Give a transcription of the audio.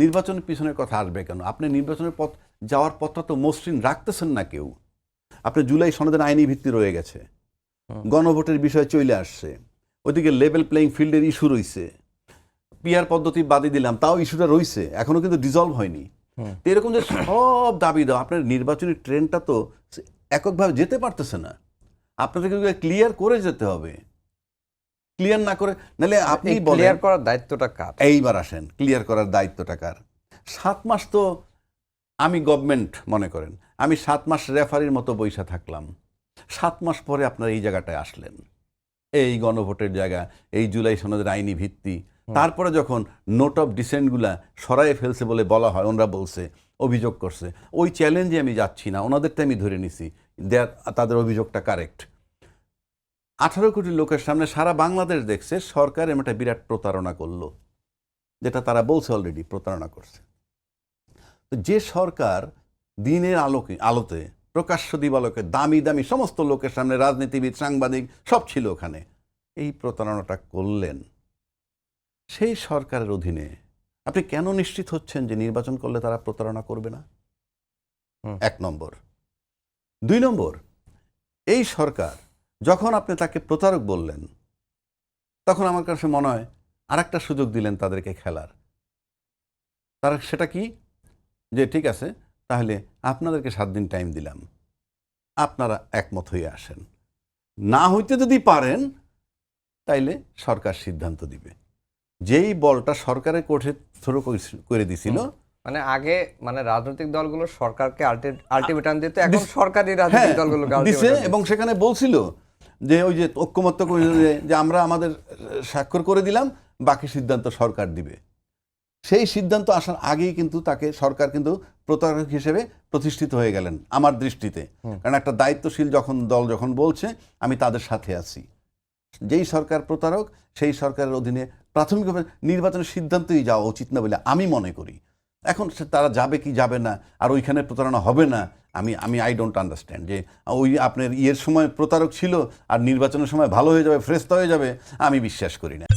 নির্বাচনের পিছনের কথা আসবে কেন? আপনি নির্বাচনের পথ যাওয়ার পথটা তো মসৃণ রাখতেছেন না কেউ। আপনি জুলাই সনদের আইনি ভিত্তি রয়ে গেছে, গণভোটের বিষয় চলে আসছে, ওইদিকে লেভেল প্লেইং ফিল্ডের ইস্যু রয়েছে, পিআর পদ্ধতি বাদই দিলাম, তাও ইস্যুটা রয়েছে, এখনো কিন্তু ডিজলভ হয়নি। তো এরকম যে সব দাবি দাও, আপনার নির্বাচনী ট্রেনটা তো এককভাবে যেতে পারতেছে না, আপনাদেরকে ক্লিয়ার করে যেতে হবে। ক্লিয়ার না করে, নাহলে আপনি ক্লিয়ার করার দায়িত্বটা কার? এইবার আসেন, ক্লিয়ার করার দায়িত্বটা কার? 7 মাস তো আমি গভর্নমেন্ট মনে করেন, আমি 7 মাস রেফারির মতো বৈশা থাকলাম, 7 মাস পরে আপনারা এই জায়গাটায় আসলেন, এই গণভোটের জায়গা, এই জুলাই সনদের আইনি ভিত্তি, তারপরে যখন নোট অফ ডিসেন্টগুলা সরাই ফেলছে বলে বলা হয়, ওনারা বলছে, অভিযোগ করছে, ওই চ্যালেঞ্জে আমি যাচ্ছি না, ওনাদেরটা আমি ধরে নিছি, তাদের অভিযোগটা কারেক্ট। 18 কোটি লোকের সামনে সারা বাংলাদেশ দেখছে সরকার এমন একটা বিরাট প্রতারণা করলো, যেটা তারা বলছে অলরেডি প্রতারণা করছে। তো যে সরকার দিনের আলোতে প্রকাশ্য দিবালোকে দামি দামি সমস্ত লোকের সামনে, রাজনীতিবিদ, সাংবাদিক সব ছিল ওখানে, এই প্রতারণাটা করলেন, সেই সরকারের অধীনে আপনি কেন নিশ্চিত হচ্ছেন যে নির্বাচন করলে তারা প্রতারণা করবে না? 1 নম্বর। 2 নম্বর, এই সরকার যখন আপনি তাকে প্রতারক বললেন, তখন আমার কাছে মনে হয় আরেকটা সুযোগ দিলেন তাদেরকে খেলার। তারা সেটা কি? যে ঠিক আছে, তাহলে আপনাদেরকে 7 দিন টাইম দিলাম, আপনারা একমত হয়ে আসেন, না হইতে যদি পারেন তাইলে সরকার সিদ্ধান্ত দিবে। যেই বলটা সরকারের কোর্টে থ্রো করে দিছিল, মানে আগে মানে রাজনৈতিক দলগুলো সরকারকে আলটিমেটাম দিতে, এখন সরকারি রাজনৈতিক দলগুলোকে দিছে, এবং সেখানে বলছিল যে ওই যে ঐক্যমত্য করে যে আমরা আমাদের স্বাক্ষর করে দিলাম, বাকি সিদ্ধান্ত সরকার দিবে। সেই সিদ্ধান্ত আসার আগেই কিন্তু তাকে সরকার কিন্তু প্রতারক হিসেবে প্রতিষ্ঠিত হয়ে গেলেন আমার দৃষ্টিতে। কারণ একটা দায়িত্বশীল দল যখন বলছে আমি তাদের সাথে আছি, যেই সরকার প্রতারক সেই সরকারের অধীনে প্রাথমিকভাবে নির্বাচনের সিদ্ধান্তই যাওয়া উচিত না বলে আমি মনে করি। এখন তারা যাবে কি যাবে না, আর ওইখানে প্রতারণা হবে না, আমি আই ডোন্ট আন্ডারস্ট্যান্ড যে ওই আপনার ইয়ের সময় প্রতারক ছিল আর নির্বাচনের সময় ভালো হয়ে যাবে, ফ্রেস্তা হয়ে যাবে, আমি বিশ্বাস করি না।